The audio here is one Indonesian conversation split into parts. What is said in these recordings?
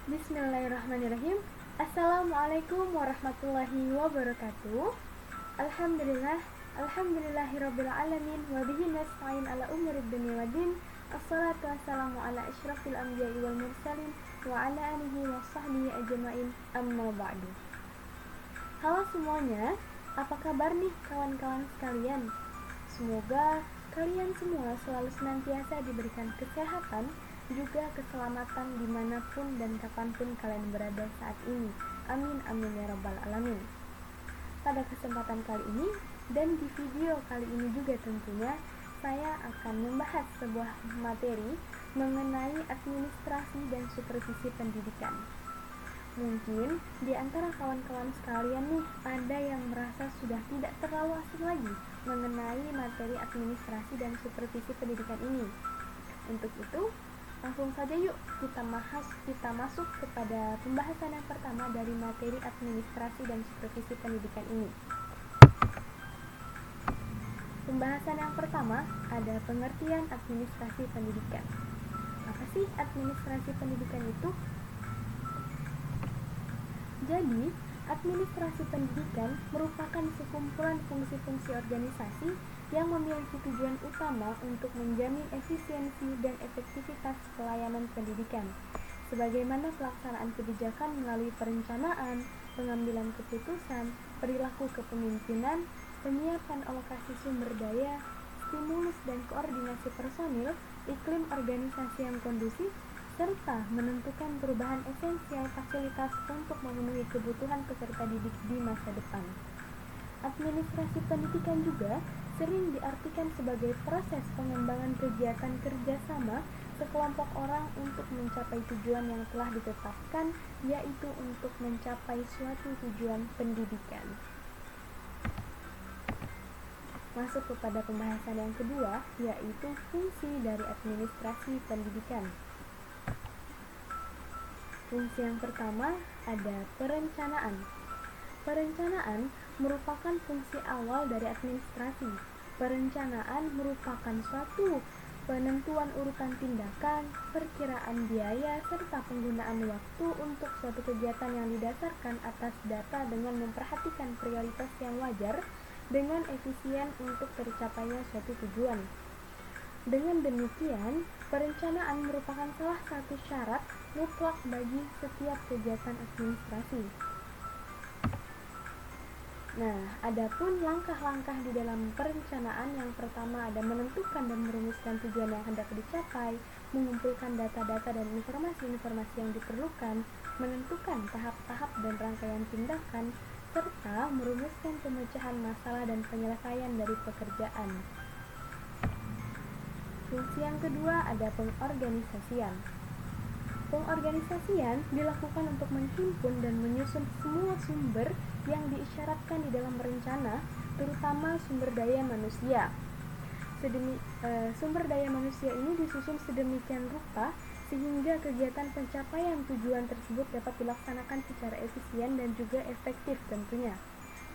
Bismillahirrahmanirrahim. Assalamualaikum warahmatullahi wabarakatuh. Alhamdulillah, alhamdulillahirabbil alamin wa bihi nasta'in ala umuri dunya waddin. Assalatu wassalamu ala asyrafil anbiya'i wal mursalin wa ala alihi wa sahbihi ajma'in. Amma ba'du. Halo semuanya, apa kabar nih kawan-kawan sekalian? Semoga kalian semua selalu senantiasa diberikan kesehatan juga keselamatan dimanapun dan kapanpun kalian berada saat ini. Amin amin ya rabbal alamin. Pada kesempatan kali ini dan di video kali ini juga tentunya saya akan membahas sebuah materi mengenai administrasi dan supervisi pendidikan. Mungkin di antara kawan-kawan sekalian nih ada yang merasa sudah tidak terlalu asing lagi mengenai materi administrasi dan supervisi pendidikan ini. Untuk itu, langsung saja yuk kita masuk kepada pembahasan yang pertama dari materi administrasi dan supervisi pendidikan ini. Pembahasan yang pertama ada pengertian administrasi pendidikan. Apa sih administrasi pendidikan itu? Jadi, administrasi pendidikan merupakan sekumpulan fungsi-fungsi organisasi yang memiliki tujuan utama untuk menjamin efisiensi dan efektivitas pelayanan pendidikan, sebagaimana pelaksanaan kebijakan melalui perencanaan, pengambilan keputusan, perilaku kepemimpinan, penyiapan alokasi sumber daya, stimulus dan koordinasi personil, iklim organisasi yang kondusif, serta menentukan perubahan esensial fasilitas untuk memenuhi kebutuhan peserta didik di masa depan. Administrasi pendidikan juga sering diartikan sebagai proses pengembangan kegiatan kerjasama sekelompok orang untuk mencapai tujuan yang telah ditetapkan, yaitu untuk mencapai suatu tujuan pendidikan. Masuk kepada pembahasan yang kedua, yaitu fungsi dari administrasi pendidikan. Fungsi yang pertama ada perencanaan. Perencanaan merupakan fungsi awal dari administrasi. Perencanaan merupakan suatu penentuan urutan tindakan, perkiraan biaya, serta penggunaan waktu untuk suatu kegiatan yang didasarkan atas data dengan memperhatikan prioritas yang wajar dengan efisien untuk tercapainya suatu tujuan. Dengan demikian, perencanaan merupakan salah satu syarat mutlak bagi setiap kegiatan administrasi. Nah, adapun langkah-langkah di dalam perencanaan, yang pertama ada menentukan dan merumuskan tujuan yang hendak dicapai, mengumpulkan data-data dan informasi-informasi yang diperlukan, menentukan tahap-tahap dan rangkaian tindakan, serta merumuskan pemecahan masalah dan penyelesaian dari pekerjaan. Fungsi yang kedua ada pengorganisasian. Pengorganisasian dilakukan untuk menghimpun dan menyusun semua sumber yang diisyaratkan di dalam rencana, terutama sumber daya manusia. Sumber daya manusia ini disusun sedemikian rupa sehingga kegiatan pencapaian tujuan tersebut dapat dilaksanakan secara efisien dan juga efektif tentunya.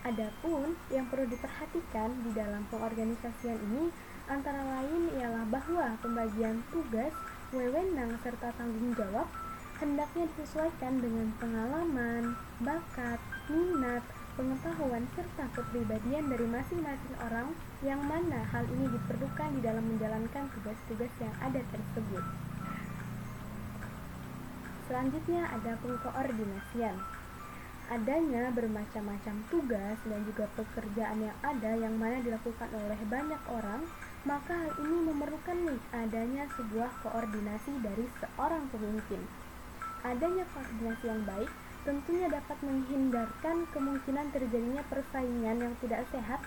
Adapun yang perlu diperhatikan di dalam pengorganisasian ini antara lain ialah bahwa pembagian tugas, wewenang, serta tanggung jawab hendaknya disesuaikan dengan pengalaman, bakat, minat, pengetahuan, serta kepribadian dari masing-masing orang, yang mana hal ini diperlukan di dalam menjalankan tugas-tugas yang ada tersebut. Selanjutnya ada pengkoordinasian. Adanya bermacam-macam tugas dan juga pekerjaan yang ada yang mana dilakukan oleh banyak orang, maka hal ini memerlukan adanya sebuah koordinasi dari seorang pemimpin. Adanya koordinasi yang baik tentunya dapat menghindarkan kemungkinan terjadinya persaingan yang tidak sehat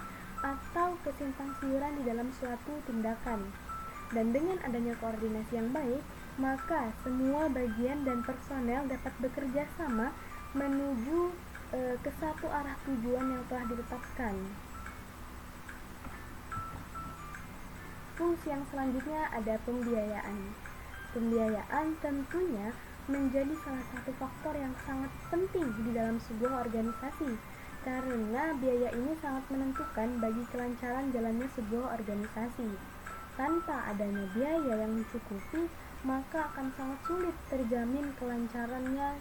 atau kesimpangsiuran di dalam suatu tindakan. Dan dengan adanya koordinasi yang baik, maka semua bagian dan personel dapat bekerja sama menuju ke satu arah tujuan yang telah ditetapkan. Fungsi yang selanjutnya ada pembiayaan. Pembiayaan tentunya menjadi salah satu faktor yang sangat penting di dalam sebuah organisasi, karena biaya ini sangat menentukan bagi kelancaran jalannya sebuah organisasi. Tanpa adanya biaya yang mencukupi, maka akan sangat sulit terjamin kelancarannya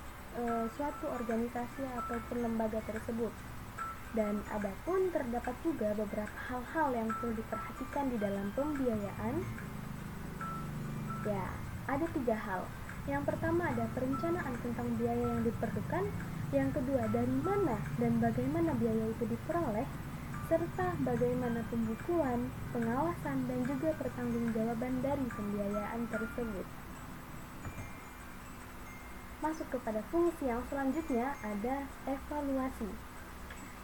suatu organisasi ataupun lembaga tersebut. Dan adapun terdapat juga beberapa hal-hal yang perlu diperhatikan di dalam pembiayaan. Ya, ada 3 hal. Yang pertama ada perencanaan tentang biaya yang diperlukan. Yang kedua, dari mana dan bagaimana biaya itu diperoleh, serta bagaimana pembukuan, pengawasan, dan juga pertanggungjawaban dari pembiayaan tersebut. Masuk kepada fungsi yang selanjutnya ada evaluasi.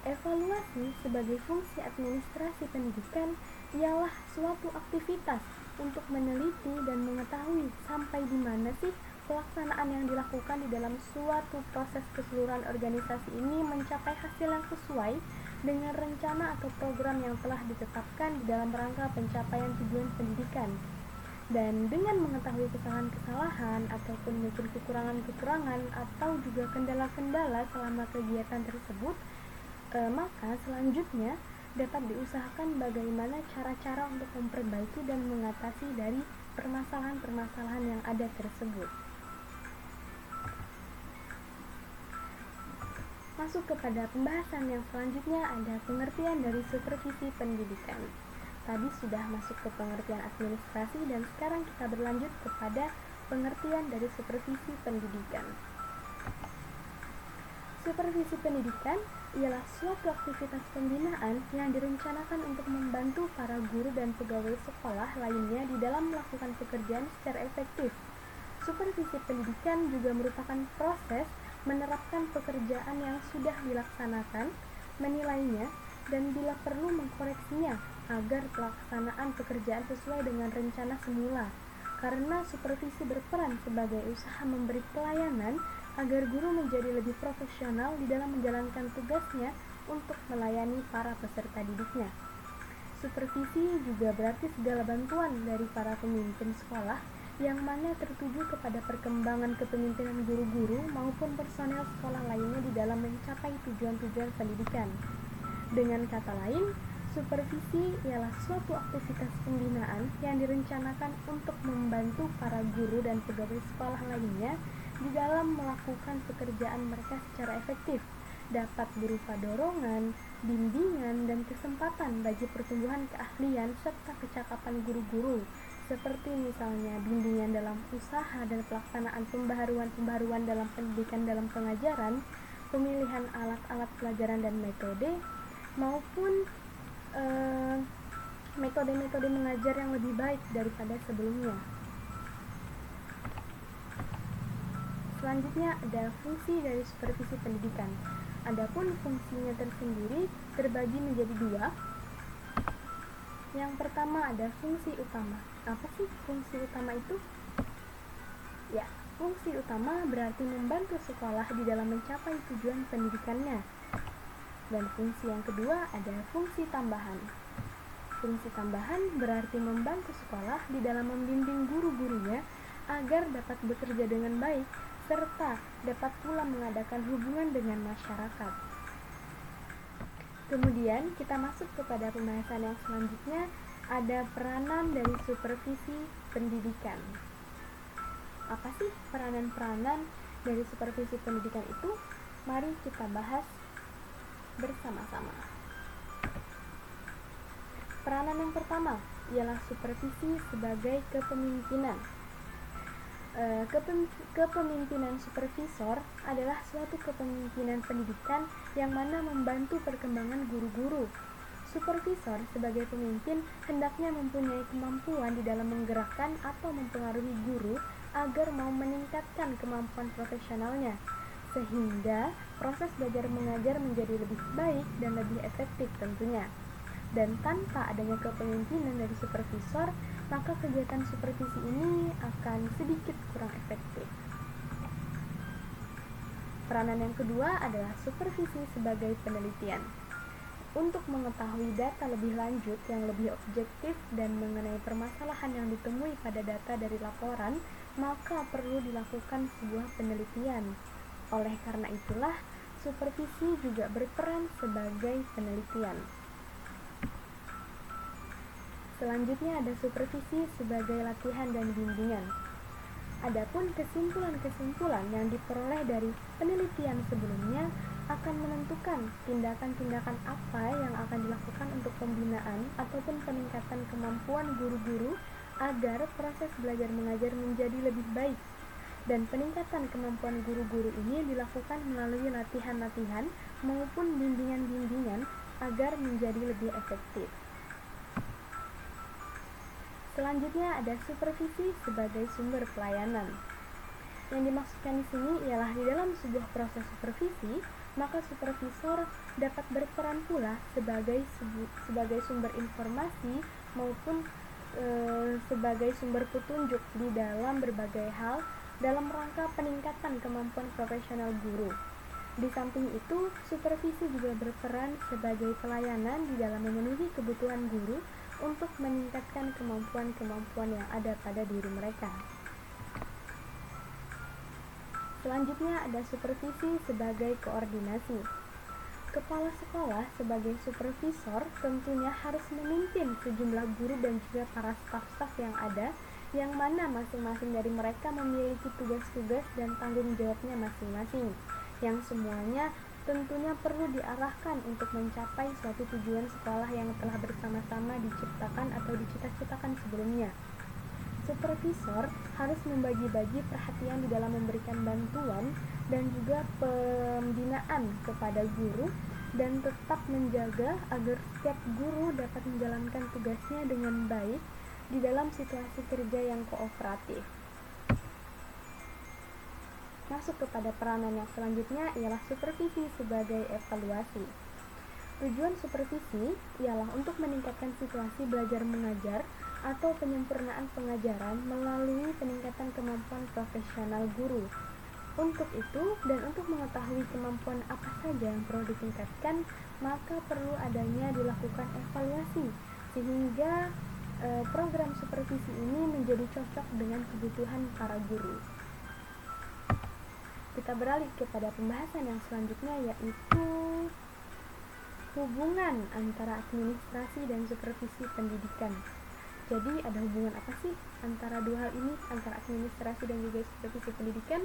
Evaluasi sebagai fungsi administrasi pendidikan ialah suatu aktivitas untuk meneliti dan mengetahui sampai di mana sih pelaksanaan yang dilakukan di dalam suatu proses keseluruhan organisasi ini mencapai hasil yang sesuai dengan rencana atau program yang telah ditetapkan di dalam rangka pencapaian tujuan pendidikan. Dan dengan mengetahui kesalahan-kesalahan ataupun mungkin kekurangan-kekurangan atau juga kendala-kendala selama kegiatan tersebut, maka selanjutnya dapat diusahakan bagaimana cara-cara untuk memperbaiki dan mengatasi dari permasalahan-permasalahan yang ada tersebut. Masuk kepada pembahasan yang selanjutnya ada pengertian dari supervisi pendidikan. Tadi sudah masuk ke pengertian administrasi dan sekarang kita berlanjut kepada pengertian dari supervisi pendidikan. Supervisi pendidikan ialah suatu aktivitas pembinaan yang direncanakan untuk membantu para guru dan pegawai sekolah lainnya di dalam melakukan pekerjaan secara efektif. Supervisi pendidikan juga merupakan proses menerapkan pekerjaan yang sudah dilaksanakan, menilainya, dan bila perlu mengkoreksinya agar pelaksanaan pekerjaan sesuai dengan rencana semula. Karena supervisi berperan sebagai usaha memberi pelayanan agar guru menjadi lebih profesional di dalam menjalankan tugasnya untuk melayani para peserta didiknya. Supervisi juga berarti segala bantuan dari para pemimpin sekolah yang mana tertuju kepada perkembangan kepemimpinan guru-guru maupun personel sekolah lainnya di dalam mencapai tujuan-tujuan pendidikan. Dengan kata lain, supervisi ialah suatu aktivitas pembinaan yang direncanakan untuk membantu para guru dan pegawai sekolah lainnya di dalam melakukan pekerjaan mereka secara efektif, dapat berupa dorongan, bimbingan, dan kesempatan bagi pertumbuhan keahlian serta kecakapan guru-guru, seperti misalnya bimbingan dalam usaha dan pelaksanaan pembaharuan dalam pendidikan dalam pengajaran, pemilihan alat-alat pelajaran dan metode, maupun metode-metode mengajar yang lebih baik daripada sebelumnya. Selanjutnya ada fungsi dari supervisi pendidikan. Adapun fungsinya tersendiri terbagi menjadi 2. Yang pertama ada fungsi utama. Apa sih fungsi utama itu? Ya, fungsi utama berarti membantu sekolah di dalam mencapai tujuan pendidikannya. Dan fungsi yang kedua ada fungsi tambahan. Fungsi tambahan berarti membantu sekolah di dalam membimbing guru-gurunya agar dapat bekerja dengan baik serta dapat pula mengadakan hubungan dengan masyarakat. Kemudian kita masuk kepada pembahasan yang selanjutnya, ada peranan dari supervisi pendidikan. Apa sih peranan-peranan dari supervisi pendidikan itu? Mari kita bahas bersama-sama. Peranan yang pertama ialah supervisi sebagai kepemimpinan. Kepemimpinan supervisor adalah suatu kepemimpinan pendidikan yang mana membantu perkembangan guru-guru. Supervisor sebagai pemimpin hendaknya mempunyai kemampuan di dalam menggerakkan atau mempengaruhi guru agar mau meningkatkan kemampuan profesionalnya, sehingga proses belajar mengajar menjadi lebih baik dan lebih efektif tentunya. Dan tanpa adanya kepemimpinan dari supervisor, maka kegiatan supervisi ini akan sedikit kurang efektif. Peranan yang kedua adalah supervisi sebagai penelitian. Untuk mengetahui data lebih lanjut yang lebih objektif dan mengenai permasalahan yang ditemui pada data dari laporan, maka perlu dilakukan sebuah penelitian. Oleh karena itulah, supervisi juga berperan sebagai penelitian. Selanjutnya ada supervisi sebagai latihan dan bimbingan. Adapun kesimpulan-kesimpulan yang diperoleh dari penelitian sebelumnya akan menentukan tindakan-tindakan apa yang akan dilakukan untuk pembinaan ataupun peningkatan kemampuan guru-guru agar proses belajar mengajar menjadi lebih baik. Dan peningkatan kemampuan guru-guru ini dilakukan melalui latihan-latihan maupun bimbingan-bimbingan agar menjadi lebih efektif. Selanjutnya ada supervisi sebagai sumber pelayanan. Yang dimaksudkan di sini ialah di dalam sebuah proses supervisi, maka supervisor dapat berperan pula sebagai sumber informasi maupun sebagai sumber petunjuk di dalam berbagai hal dalam rangka peningkatan kemampuan profesional guru. Di samping itu, supervisi juga berperan sebagai pelayanan di dalam memenuhi kebutuhan guru untuk meningkatkan kemampuan-kemampuan yang ada pada diri mereka. Selanjutnya ada supervisi sebagai koordinasi. Kepala sekolah sebagai supervisor tentunya harus memimpin sejumlah guru dan juga para staf-staf yang ada, yang mana masing-masing dari mereka memiliki tugas-tugas dan tanggung jawabnya masing-masing, yang semuanya tentunya perlu diarahkan untuk mencapai suatu tujuan sekolah yang telah bersama-sama diciptakan atau dicita-citakan sebelumnya. Supervisor harus membagi-bagi perhatian di dalam memberikan bantuan dan juga pembinaan kepada guru, dan tetap menjaga agar setiap guru dapat menjalankan tugasnya dengan baik di dalam situasi kerja yang kooperatif. Masuk kepada peranan yang selanjutnya ialah supervisi sebagai evaluasi. Tujuan supervisi ialah untuk meningkatkan situasi belajar mengajar atau penyempurnaan pengajaran melalui peningkatan kemampuan profesional guru. Untuk itu dan untuk mengetahui kemampuan apa saja yang perlu ditingkatkan, maka perlu adanya dilakukan evaluasi sehingga program supervisi ini menjadi cocok dengan kebutuhan para guru. Kita beralih kepada pembahasan yang selanjutnya, yaitu hubungan antara administrasi dan supervisi pendidikan. Jadi ada hubungan apa sih antara dua hal ini, antara administrasi dan juga supervisi pendidikan?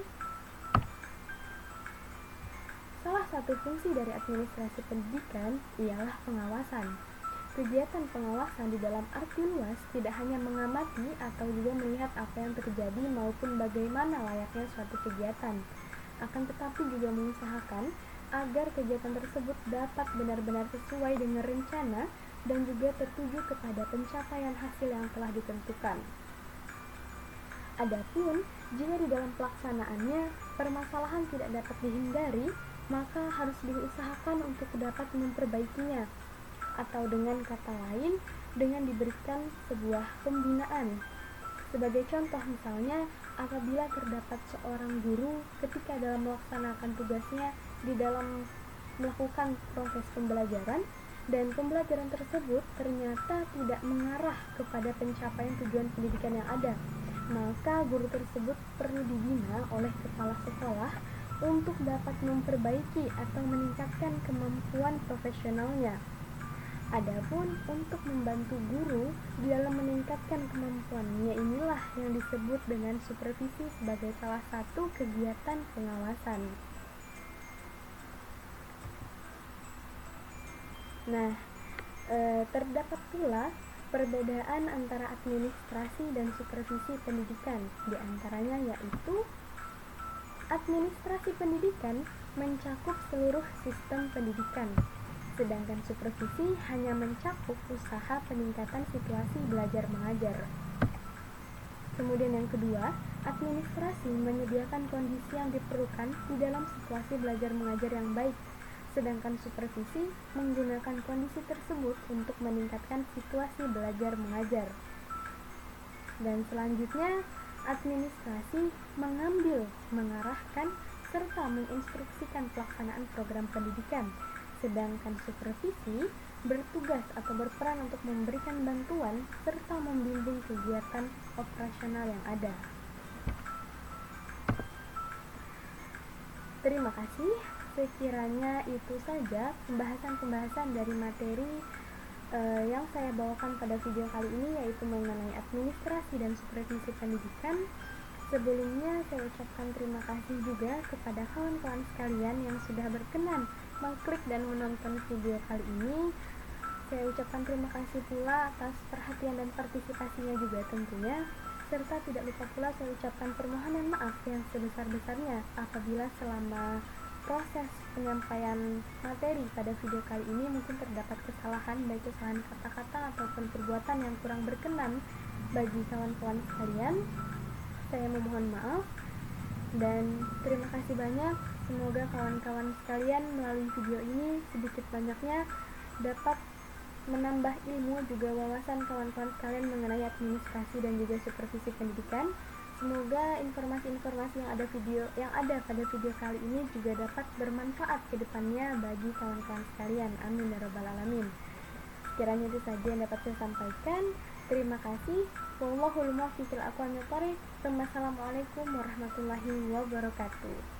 Salah satu fungsi dari administrasi pendidikan ialah pengawasan. Kegiatan pengawasan di dalam arti luas tidak hanya mengamati atau juga melihat apa yang terjadi maupun bagaimana layaknya suatu kegiatan, akan tetapi juga mengusahakan agar kegiatan tersebut dapat benar-benar sesuai dengan rencana dan juga tertuju kepada pencapaian hasil yang telah ditentukan. Adapun, jika di dalam pelaksanaannya permasalahan tidak dapat dihindari, maka harus diusahakan untuk dapat memperbaikinya, atau dengan kata lain, dengan diberikan sebuah pembinaan. Sebagai contoh misalnya, apabila terdapat seorang guru ketika dalam melaksanakan tugasnya di dalam melakukan proses pembelajaran, dan pembelajaran tersebut ternyata tidak mengarah kepada pencapaian tujuan pendidikan yang ada, maka guru tersebut perlu dibina oleh kepala sekolah untuk dapat memperbaiki atau meningkatkan kemampuan profesionalnya. Adapun untuk membantu guru di dalam meningkatkan kemampuannya, inilah yang disebut dengan supervisi sebagai salah satu kegiatan pengawasan. Nah, terdapat pula perbedaan antara administrasi dan supervisi pendidikan. Di antaranya yaitu administrasi pendidikan mencakup seluruh sistem pendidikan, sedangkan supervisi hanya mencakup usaha peningkatan situasi belajar mengajar. Kemudian yang kedua, administrasi menyediakan kondisi yang diperlukan di dalam situasi belajar mengajar yang baik, sedangkan supervisi menggunakan kondisi tersebut untuk meningkatkan situasi belajar mengajar. Dan selanjutnya, administrasi mengambil, mengarahkan, serta menginstruksikan pelaksanaan program pendidikan, sedangkan supervisi bertugas atau berperan untuk memberikan bantuan serta membimbing kegiatan operasional yang ada. Terima kasih. Sekiranya itu saja pembahasan-pembahasan dari materi yang saya bawakan pada video kali ini, yaitu mengenai administrasi dan supervisi pendidikan. Sebelumnya saya ucapkan terima kasih juga kepada kawan-kawan sekalian yang sudah berkenan mengklik dan menonton video kali ini. Saya ucapkan terima kasih pula atas perhatian dan partisipasinya juga tentunya. Serta tidak lupa pula saya ucapkan permohonan maaf yang sebesar-besarnya apabila selama proses penyampaian materi pada video kali ini mungkin terdapat kesalahan, baik kesalahan kata-kata ataupun perbuatan yang kurang berkenan bagi kawan-kawan sekalian. Saya memohon maaf dan terima kasih banyak. Semoga kawan-kawan sekalian melalui video ini sedikit banyaknya dapat menambah ilmu juga wawasan kawan-kawan sekalian mengenai administrasi dan juga supervisi pendidikan. Semoga informasi-informasi yang ada pada video kali ini juga dapat bermanfaat ke depannya bagi kawan-kawan sekalian. Amin ya rabbal alamin. Sekiranya itu saja yang dapat saya sampaikan. Terima kasih. Wallahul muwaffiq ila aqwamit thoriq. Wassalamualaikum warahmatullahi wabarakatuh.